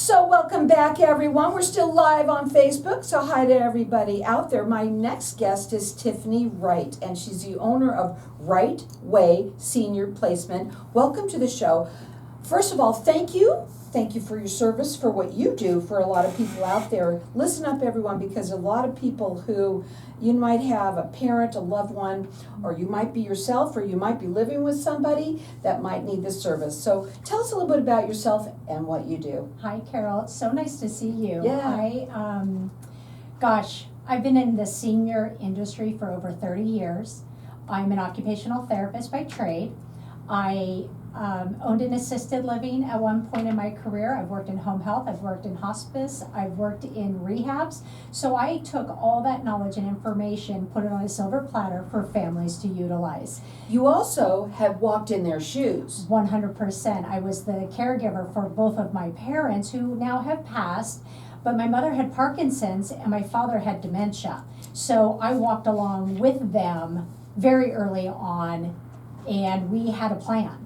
So welcome back, everyone. We're still live on Facebook, so hi to everybody out there. My next guest is Tiffany Wright, and she's the owner of Right Way Senior Placement. Welcome to the show. First of all, thank you. Thank you for your service, for what you do for a lot of people out there. Listen up, everyone, because a lot of people who, you might have a parent, a loved one, or you might be yourself, or you might be living with somebody that might need this service. So tell us a little bit about yourself and what you do. Hi, Carol. It's so nice to see you. Yeah. I've been in the senior industry for over 30 years. I'm an occupational therapist by trade. I owned an assisted living at one point in my career. I've worked in home health, I've worked in hospice, I've worked in rehabs. So I took all that knowledge and information, put it on a silver platter for families to utilize. You also have walked in their shoes. 100%. I was the caregiver for both of my parents who now have passed, but my mother had Parkinsons and my father had dementia. So I walked along with them very early on, and we had a plan.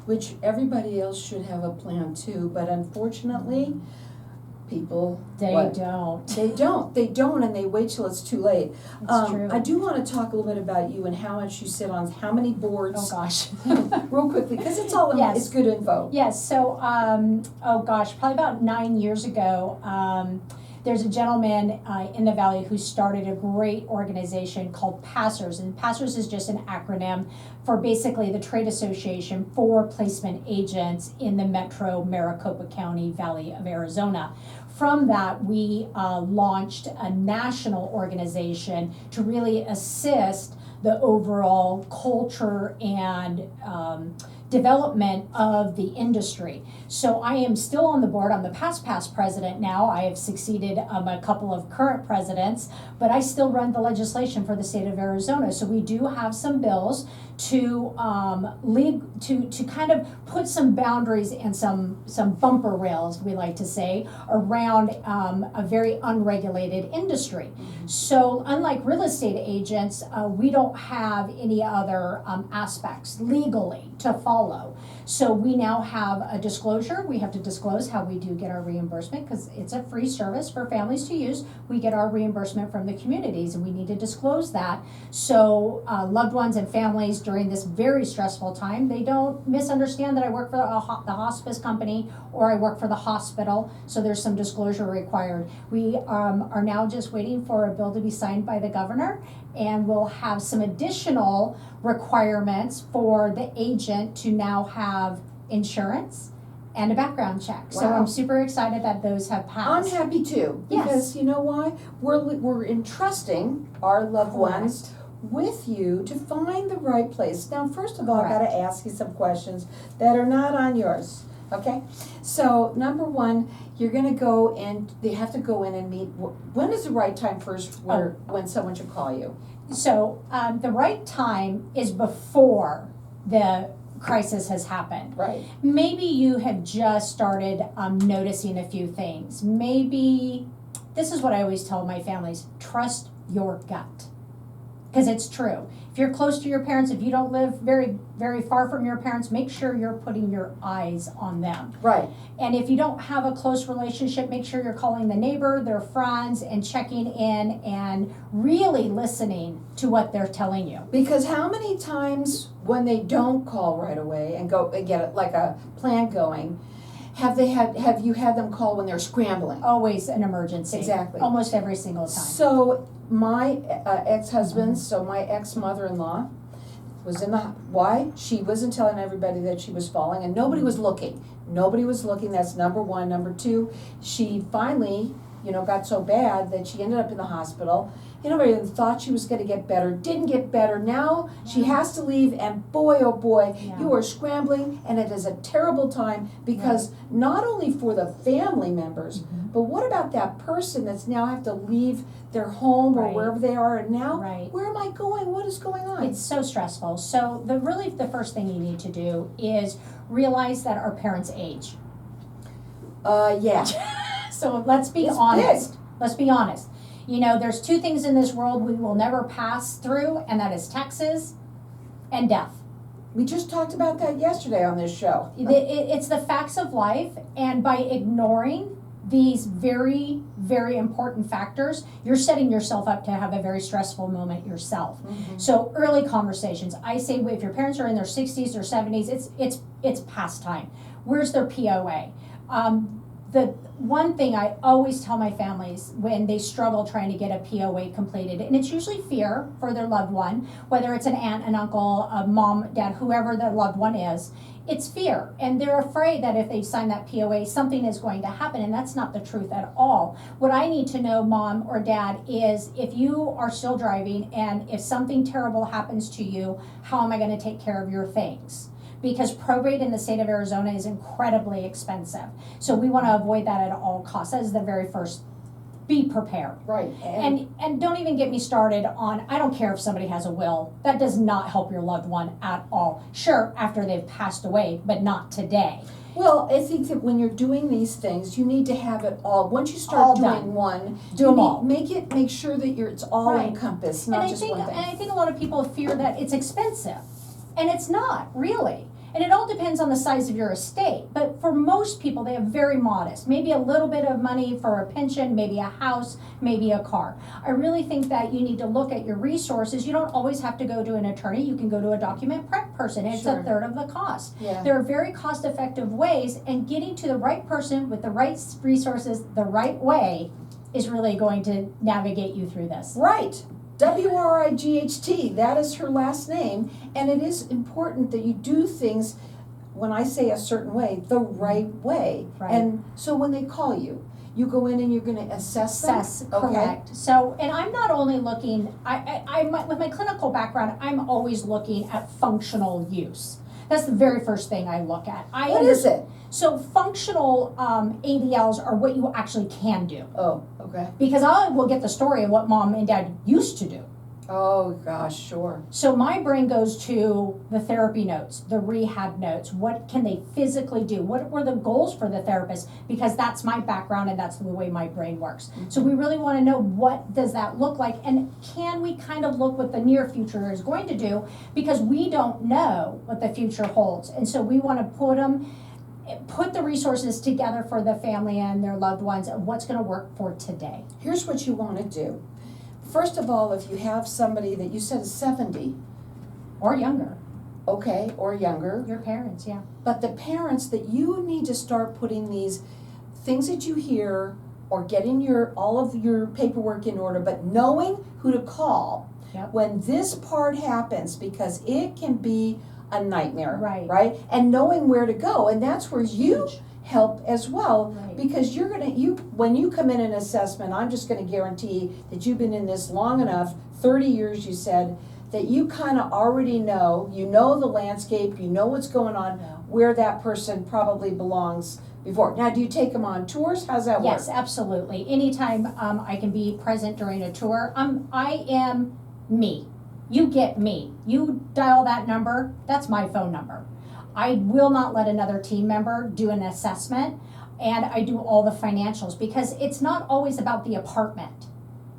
Which everybody else should have a plan too, but unfortunately, people They don't. They don't, and they wait till it's too late. It's true. I do want to talk a little bit about you and how much you sit on, how many boards. Oh gosh. Real quickly, because it's all Yes. it's good info. Yes, so, probably about 9 years ago, there's a gentleman in the Valley who started a great organization called PASSERS, and PASSERS is just an acronym for basically the trade association for placement agents in the metro Maricopa County Valley of Arizona. From that, we launched a national organization to really assist the overall culture and development of the industry. So I am still on the board. I'm the past president now. I have succeeded a couple of current presidents, but I still run the legislation for the state of Arizona. So we do have some bills to to kind of put some boundaries and some bumper rails, we like to say, around a very unregulated industry. So unlike real estate agents, we don't have any other aspects legally to follow. So we now have a disclosure. We have to disclose how we do get our reimbursement because it's a free service for families to use. We get our reimbursement from the communities, and we need to disclose that. So loved ones and families during this very stressful time, they don't misunderstand that I work for the hospice company or I work for the hospital. So there's some disclosure required. We are now just waiting for a bill to be signed by the governor, and we'll have some additional requirements for the agent to now have insurance and a background check. Wow. So I'm super excited that those have passed. I'm happy too, Yes. because you know why? We're entrusting our loved ones with you to find the right place. Now, first of all, I got to ask you some questions that are not on yours. Okay, so number one, you're going to go and they have to go in and meet. When is the right time first when someone should call you? So the right time is before the crisis has happened. Right. Maybe you have just started noticing a few things. Maybe, this is what I always tell my families, trust your gut. Because it's true. If you're close to your parents, if you don't live very, very far from your parents, make sure you're putting your eyes on them. Right. And if you don't have a close relationship, make sure you're calling the neighbor, their friends, and checking in and really listening to what they're telling you. Because how many times when they don't call right away and go and get like a plan going, have you had them call when they're scrambling? Always an emergency. Exactly. Almost every single time. So my ex-husband, so my ex-mother-in-law was in the, why? She wasn't telling everybody that she was falling, and nobody was looking. Nobody was looking, that's number one. Number two, she finally, got so bad that she ended up in the hospital. Everybody thought she was going to get better, didn't get better. Now she has to leave, and boy, oh boy, you are scrambling, and it is a terrible time because not only for the family members, but what about that person that's now have to leave their home or wherever they are, and now where am I going? What is going on? It's so stressful. So the first thing you need to do is realize that our parents age. Yeah. So let's be honest. Big. Let's be honest. There's two things in this world we will never pass through, and that is taxes and death. We just talked about that yesterday on this show. It's the facts of life, and by ignoring these very, very important factors, you're setting yourself up to have a very stressful moment yourself. Mm-hmm. So early conversations, I say if your parents are in their 60s or 70s, it's past time. Where's their POA? The one thing I always tell my families when they struggle trying to get a POA completed, and it's usually fear for their loved one, whether it's an aunt, an uncle, a mom, dad, whoever the loved one is, it's fear. And they're afraid that if they sign that POA, something is going to happen, and that's not the truth at all. What I need to know, mom or dad, is if you are still driving and if something terrible happens to you, how am I going to take care of your things? Because probate in the state of Arizona is incredibly expensive. So we want to avoid that at all costs. That is the very first. Be prepared. Right. And don't even get me started on, I don't care if somebody has a will. That does not help your loved one at all. Sure, after they've passed away, but not today. Well, I think that when you're doing these things, you need to have it all. Once you start All doing done. one, Do you them need, all. make sure that it's all Right. encompassed, And not I just think one thing. and I think a lot of people fear that it's expensive. And it's not, really. And it all depends on the size of your estate. But for most people, they have very modest. Maybe a little bit of money for a pension, maybe a house, maybe a car. I really think that you need to look at your resources. You don't always have to go to an attorney. You can go to a document prep person. It's Sure. a third of the cost. Yeah. There are very cost-effective ways, and getting to the right person with the right resources the right way is really going to navigate you through this. Right. Wright, that is her last name, and it is important that you do things, when I say a certain way, the right way. Right. And so when they call you, you go in and you're going to assess them? Okay. Correct. So, and I'm not only looking, I'm with my clinical background, I'm always looking at functional use. That's the very first thing I look at. What is it? So functional ADLs are what you actually can do. Oh, okay. Because I will get the story of what mom and dad used to do. Oh, gosh, sure. So my brain goes to the therapy notes, the rehab notes. What can they physically do? What were the goals for the therapist? Because that's my background and that's the way my brain works. Mm-hmm. So we really want to know, what does that look like? And can we kind of look what the near future is going to do? Because we don't know what the future holds. And so we want to put the resources together for the family and their loved ones of what's going to work for today. Here's what you want to do. First of all, if you have somebody that you said is 70, Or younger. okay, or younger, Your parents, yeah. but the parents, that you need to start putting these things that you hear, or getting all of your paperwork in order, but knowing who to call Yep. when this part happens, because it can be a nightmare, Right. And knowing where to go, and that's where you Huge. help as well, Right. because when you come in an assessment, I'm just gonna guarantee that you've been in this long enough, 30 years you said, that you kind of already know, the landscape, you know what's going on, Yeah. where that person probably belongs before. Now, do you take them on tours? How's that work? Yes, absolutely. Anytime I can be present during a tour, I am me. You get me. You dial that number, that's my phone number. I will not let another team member do an assessment, and I do all the financials, because it's not always about the apartment.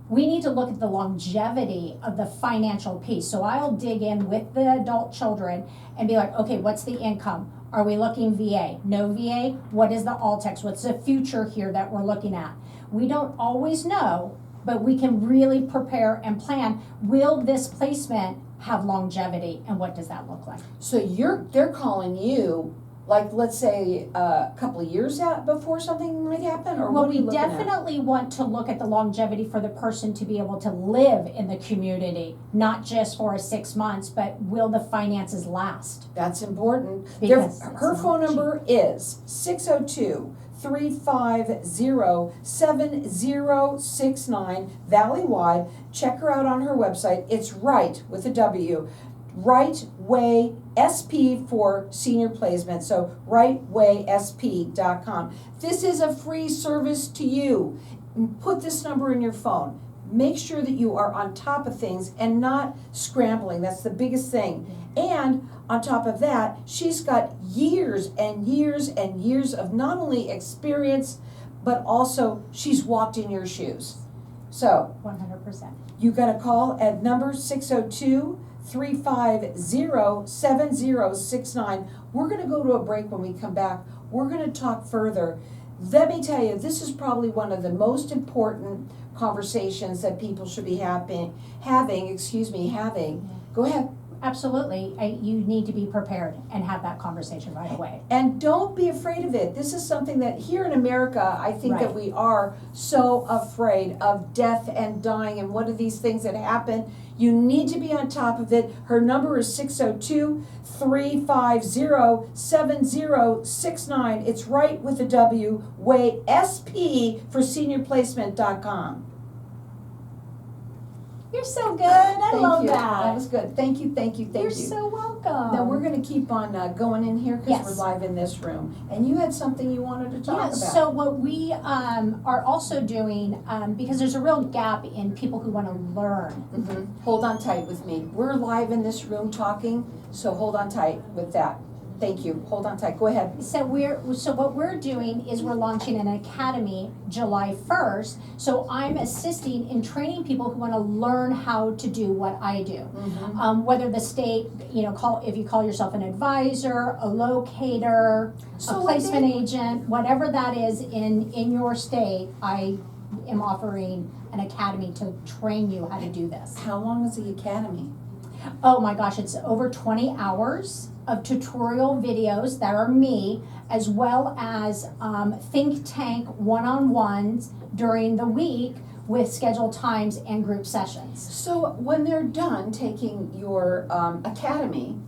We need to look at the longevity of the financial piece. So I'll dig in with the adult children and be like, okay, what's the income? Are we looking VA? No VA? What is the Altex? What's the future here that we're looking at? We don't always know, but we can really prepare and plan. Will this placement have longevity, and what does that look like? So they're calling you, like, let's say a couple of years out before something might happen, or Well, what are you we looking at? definitely want to look at the longevity for the person to be able to live in the community, not just for 6 months, but will the finances last? That's important. Because Her it's phone not number is 602-350-7069, Valley-wide. Check her out on her website. It's Wright with a W. Right Way SP for senior placement. So rightwaysp.com. This is a free service to you. Put this number in your phone. Make sure that you are on top of things and not scrambling. That's the biggest thing. And on top of that, she's got years and years and years of not only experience, but also she's walked in your shoes. So 100%. you got to call at number 602 350-7069. We're gonna go to a break. When we come back, we're gonna talk further. Let me tell you, this is probably one of the most important conversations that people should be having. Go ahead. Absolutely. You need to be prepared and have that conversation right away. And don't be afraid of it. This is something that here in America, I think that we are so afraid of death and dying and what are these things that happen. You need to be on top of it. Her number is 602-350-7069. It's right with the W, way SP for seniorplacement.com. You're so good. I love that. That was good. Thank you. You're so welcome. Now we're going to keep on going in here because we're live in this room. And you had something you wanted to talk about. So what we are also doing, because there's a real gap in people who want to learn. Mm-hmm. Hold on tight with me. We're live in this room talking, so hold on tight with that. Thank you. Hold on tight. Go ahead. So what we're doing is we're launching an academy July 1st. So I'm assisting in training people who want to learn how to do what I do. Mm-hmm. Whether the state, if you call yourself an advisor, a locator, a placement agent, whatever that is in your state, I am offering an academy to train you how to do this. How long is the academy? Oh my gosh, it's over 20 hours of tutorial videos that are me, as well as think tank one-on-ones during the week with scheduled times and group sessions. So when they're done taking your academy,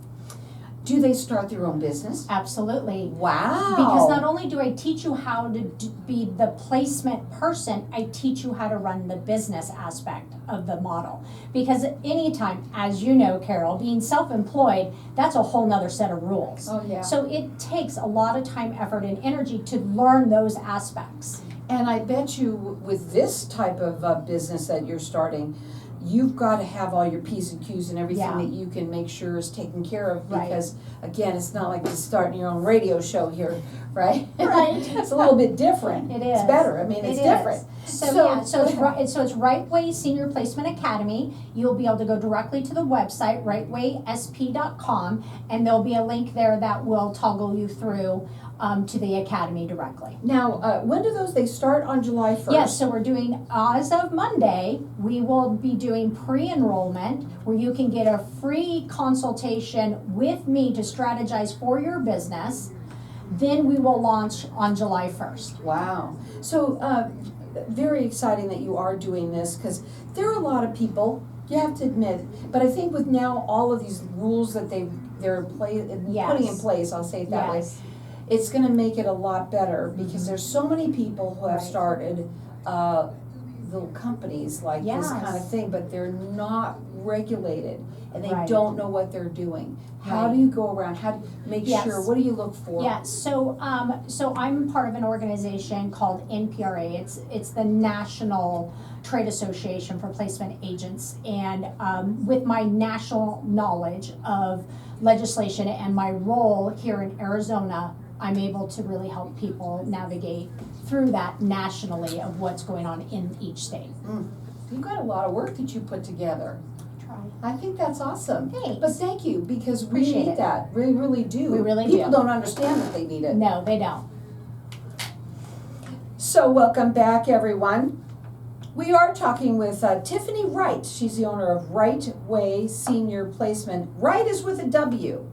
do they start their own business? Absolutely. Wow. Because not only do I teach you how to be the placement person, I teach you how to run the business aspect of the model. Because anytime, as you know, Carol, being self-employed, that's a whole nother set of rules. Oh, yeah. So it takes a lot of time, effort, and energy to learn those aspects. And I bet you with this type of business that you're starting, you've got to have all your P's and Q's and everything that you can make sure is taken care of, because again, it's not like just starting your own radio show here, right? Right. It's a little bit different. It is. It's better. I mean, it's different. So it's Right Way Senior Placement Academy. You'll be able to go directly to the website, rightwaysp.com, and there'll be a link there that will toggle you through to the academy directly. Now, when do they start on July 1st? Yes, so we're doing, as of Monday, we will be doing pre-enrollment where you can get a free consultation with me to strategize for your business. Then we will launch on July 1st. Wow. So, very exciting that you are doing this, because there are a lot of people, you have to admit, but I think with now all of these rules that they're putting in place, I'll say it that way, it's going to make it a lot better, because there's so many people who have started little companies like this kind of thing, but they're not regulated and they don't know what they're doing. How do you go around? How do you make sure? What do you look for? Yeah, so I'm part of an organization called NPRA. It's the National Trade Association for Placement Agents, and with my national knowledge of legislation and my role here in Arizona, I'm able to really help people navigate through that nationally of what's going on in each state. You've got a lot of work that you put together. I think that's awesome. Thanks. But thank you, because we need that. We really do. We really do. People don't understand that they need it. No, they don't. So welcome back, everyone. We are talking with Tiffany Wright. She's the owner of Right Way Senior Placement. Wright is with a W.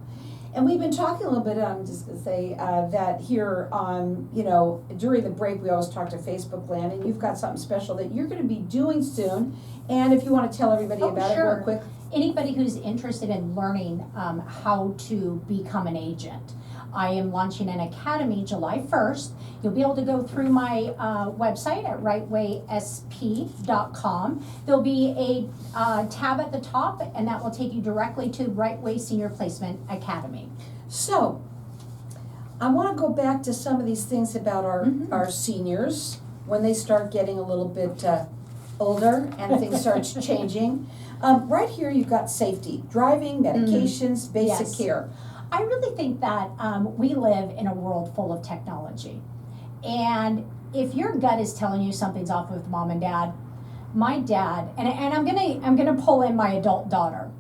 And we've been talking a little bit, I'm just going to say that here on, during the break, we always talk to Facebook Land, and you've got something special that you're going to be doing soon. And if you want to tell everybody about it real quick. Anybody who's interested in learning how to become an agent, I am launching an academy July 1st. You'll be able to go through my website at rightwaysp.com. There'll be a tab at the top, and that will take you directly to Right Way Senior Placement Academy. So, I want to go back to some of these things about our seniors when they start getting a little bit older and things start changing. Right here you've got safety, driving, medications, basic care. I really think that we live in a world full of technology. And if your gut is telling you something's off with mom and dad, my dad, and I'm gonna pull in my adult daughter.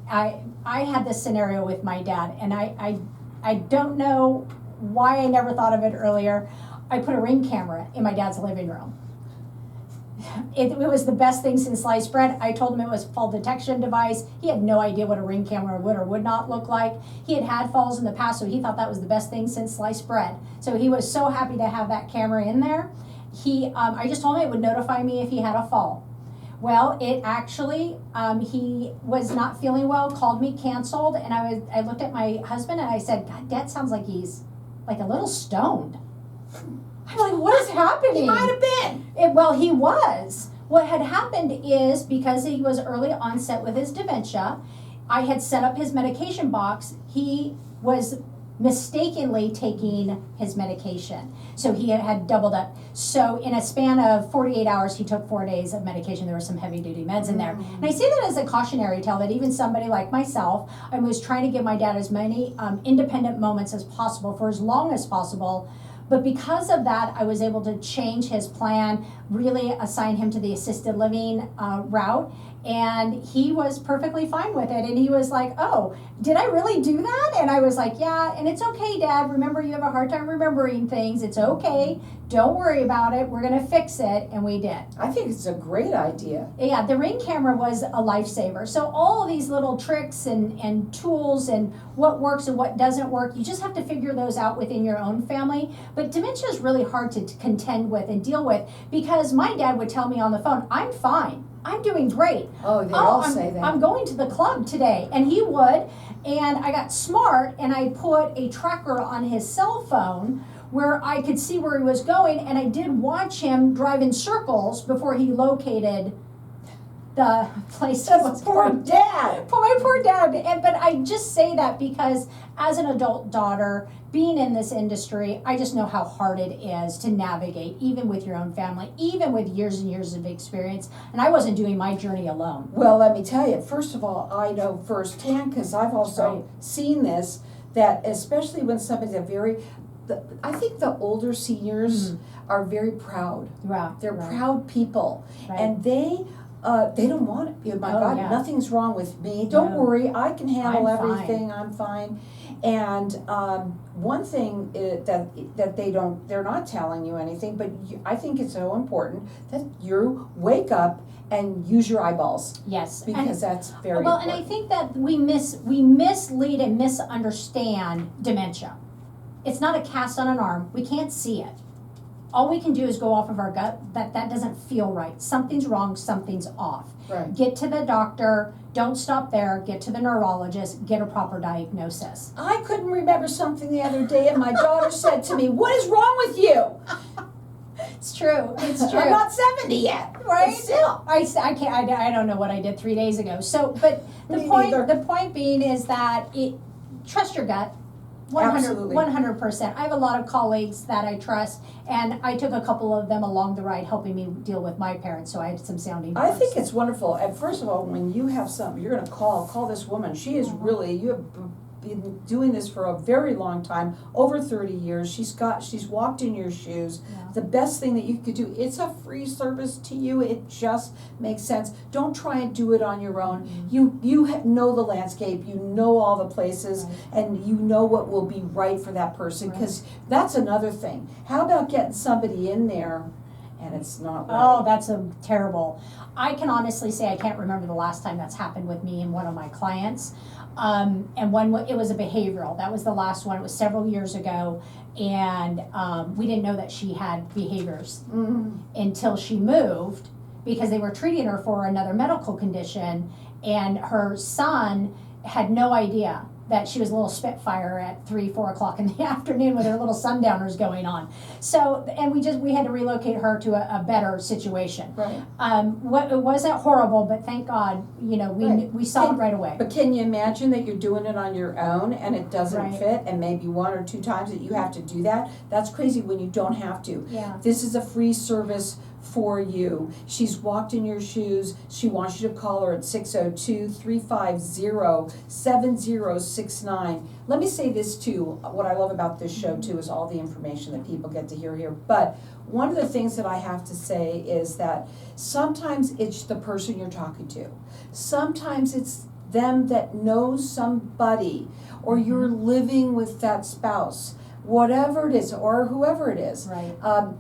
I had this scenario with my dad, and I don't know why I never thought of it earlier. I put a Ring camera in my dad's living room. It was the best thing since sliced bread. I told him it was a fall detection device. He had no idea what a Ring camera would or would not look like. He had had falls in the past, so he thought that was the best thing since sliced bread. So he was so happy to have that camera in there. I just told him it would notify me if he had a fall. Well, it actually, he was not feeling well, called me, canceled, and I looked at my husband and I said, God, Dad sounds like he's like a little stoned. I'm like, what is happening? He might have been. Well, he was. What had happened is, because he was early onset with his dementia, I had set up his medication box. He was mistakenly taking his medication. So he had doubled up. So in a span of 48 hours, he took 4 days of medication. There were some heavy duty meds in there. And I say that as a cautionary tale that even somebody like myself, I was trying to give my dad as many independent moments as possible for as long as possible. But because of that, I was able to change his plan, really assign him to the assisted living route. And he was perfectly fine with it. And he was like, oh, did I really do that? And I was like, yeah, and it's okay, Dad. Remember, you have a hard time remembering things. It's okay. Don't worry about it. We're going to fix it. And we did. I think it's a great idea. Yeah, the Ring camera was a lifesaver. So all of these little tricks and tools and what works and what doesn't work, you just have to figure those out within your own family. But dementia is really hard to contend with and deal with, because my dad would tell me on the phone, I'm fine. I'm doing great. Oh, they all say that. I'm going to the club today. And he would. And I got smart and I put a tracker on his cell phone where I could see where he was going. And I did watch him drive in circles before he located the place. That's poor dad. For my poor dad. But I just say that because as an adult daughter, being in this industry, I just know how hard it is to navigate, even with your own family, even with years and years of experience. And I wasn't doing my journey alone. Well, let me tell you, first of all, I know firsthand, because I've also seen this, that especially when somebody's I think the older seniors are very proud. Yeah, They're proud people. Right. And they don't want it. Oh my God, yeah. Nothing's wrong with me. Don't No. worry, I can handle I'm everything. I'm fine. And one thing they're not telling you anything, but I think it's so important that you wake up and use your eyeballs. Yes. Because that's very well, important. and I think that we mislead and misunderstand dementia. It's not a cast on an arm. We can't see it. All we can do is go off of our gut that doesn't feel right. Something's wrong, something's off. Right. Get to the doctor, don't stop there, get to the neurologist, get a proper diagnosis. I couldn't remember something the other day, and my daughter said to me, "What is wrong with you?" It's true. It's true. I'm not 70 yet, right? But still. I can't. I don't know what I did 3 days ago. So, but the Me point neither. the point being is that trust your gut. 100%. I have a lot of colleagues that I trust, and I took a couple of them along the ride helping me deal with my parents, so I had some sounding boards. I think it's wonderful. And first of all, when you have something, you're going to call this woman. She is really, you have been doing this for a very long time, over 30 years. She's walked in your shoes. Yeah. The best thing that you could do, it's a free service to you. It just makes sense. Don't try and do it on your own. Mm-hmm. You know the landscape, you know all the places, Right. and you know what will be right for that person, because that's another thing. How about getting somebody in there and it's not right? Oh, that's terrible. I can honestly say I can't remember the last time that's happened with me and one of my clients. And it was a behavioral. That was the last one. It was several years ago, and we didn't know that she had behaviors until she moved, because they were treating her for another medical condition, and her son had no idea that she was a little spitfire at 3-4 o'clock in the afternoon with her little sundowners going on. So, and we had to relocate her to a better situation. Right. It wasn't horrible, but thank God, Right. we saw it right away. But can you imagine that you're doing it on your own and it doesn't Right. fit, and maybe 1 or 2 times that you have to do that? That's crazy when you don't have to. Yeah. This is a free service for you. She's walked in your shoes. She wants you to call her at 602-350-7069. Let me say this too. What I love about this show too is all the information that people get to hear here. But one of the things that I have to say is that sometimes it's the person you're talking to. Sometimes it's them that knows somebody, or you're living with that spouse, whatever it is, or whoever it is. Right.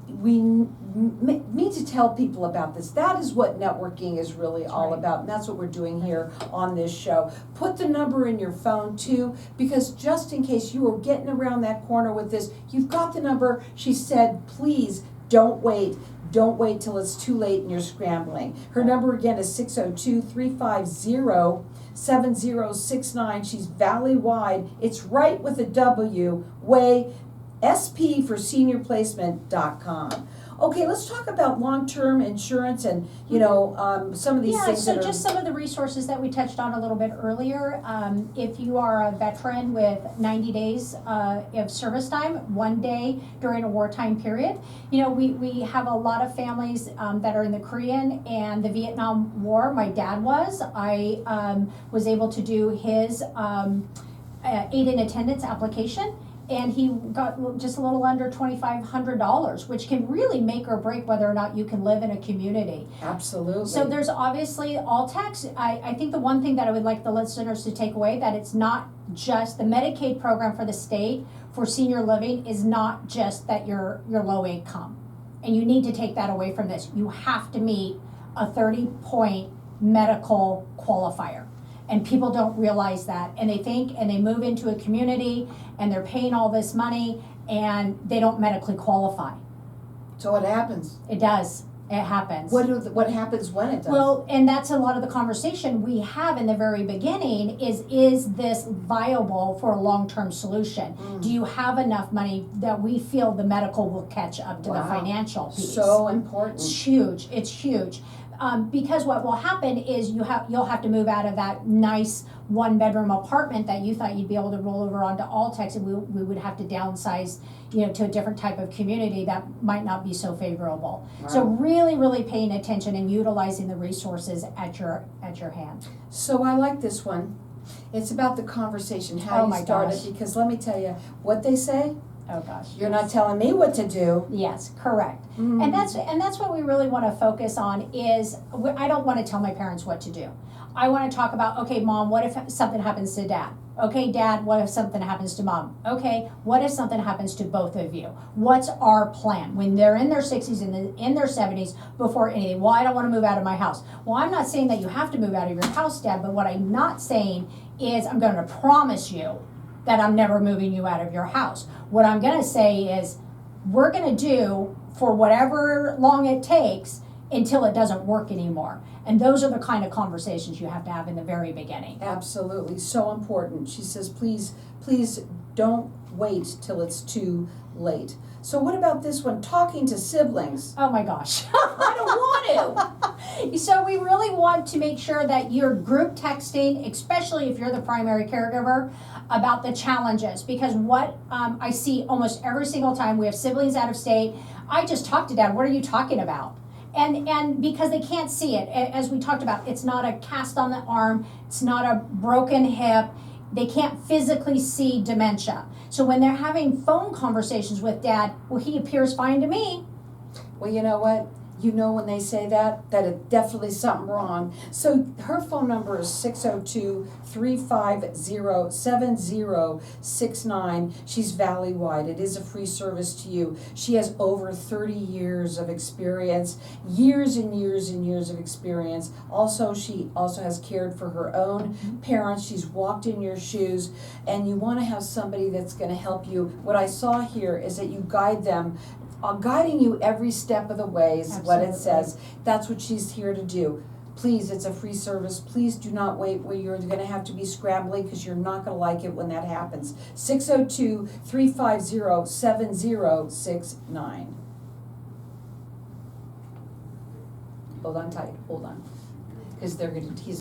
We need to tell people about this. That is what networking is really all right. about, and that's what we're doing here on this show. Put the number in your phone too, because just in case you were getting around that corner with this, you've got the number. She said, please don't wait. Don't wait till it's too late and you're scrambling. Her number again is 602-350-7069. She's valley-wide. It's right with a W, way, SP for seniorplacement.com. Okay, let's talk about long-term insurance and, some of these things so that are... just some of the resources that we touched on a little bit earlier. If you are a veteran with 90 days of service time, 1 day during a wartime period, we have a lot of families that are in the Korean and the Vietnam War. My dad was. I was able to do his aid in attendance application, and he got just a little under $2,500, which can really make or break whether or not you can live in a community. Absolutely. So there's obviously all tax. I think the one thing that I would like the listeners to take away, that it's not just the Medicaid program for the state for senior living is not just that you're low income. And you need to take that away from this. You have to meet a 30-point medical qualifier. And people don't realize that, and they think, and they move into a community, and they're paying all this money, and they don't medically qualify. So what happens? It does. It happens. What happens when it does? Well, and that's a lot of the conversation we have in the very beginning is this viable for a long-term solution? Do you have enough money that we feel the medical will catch up to the financial piece? So important. It's huge. It's huge. Because what will happen is you'll have to move out of that nice 1-bedroom apartment that you thought you'd be able to roll over onto Altex, and we would have to downsize, to a different type of community that might not be so favorable. Right. So really, really paying attention and utilizing the resources at your hand. So I like this one. It's about the conversation, how you start it, because let me tell you what they say. Oh gosh. You're not telling me what to do. Yes, correct. And that's what we really want to focus on is I don't want to tell my parents what to do. I want to talk about, okay, Mom, what if something happens to Dad? Okay, Dad, what if something happens to Mom? Okay, what if something happens to both of you? What's our plan when they're in their 60s and in their 70s before anything? Well, I don't want to move out of my house. Well, I'm not saying that you have to move out of your house, Dad, but what I'm not saying is I'm going to promise you that I'm never moving you out of your house. What I'm going to say is we're going to do for whatever long it takes until it doesn't work anymore. And those are the kind of conversations you have to have in the very beginning. Absolutely, so important. She says, please don't wait till it's too late. So what about this one, talking to siblings? Oh my gosh. I don't want to. So we really want to make sure that you're group texting, especially if you're the primary caregiver, about the challenges. Because what I see almost every single time we have siblings out of state, I just talked to Dad, what are you talking about? And because they can't see it, as we talked about, it's not a cast on the arm, it's not a broken hip, they can't physically see dementia. So when they're having phone conversations with Dad, well, he appears fine to me. Well, you know what? You know when they say that it's definitely something wrong. So her phone number is 602-350-7069. She's valley-wide. It is a free service to you. She has over 30 years of experience, years and years and years of experience. Also, she also has cared for her own parents. She's walked in your shoes, and you want to have somebody that's going to help you. What I saw here is that you guide them, guiding you every step of the way is what it says. That's what she's here to do. Please, it's a free service. Please do not wait where you're going to have to be scrambling, because you're not going to like it when that happens. 602-350-7069. Hold on tight. Hold on. Because he's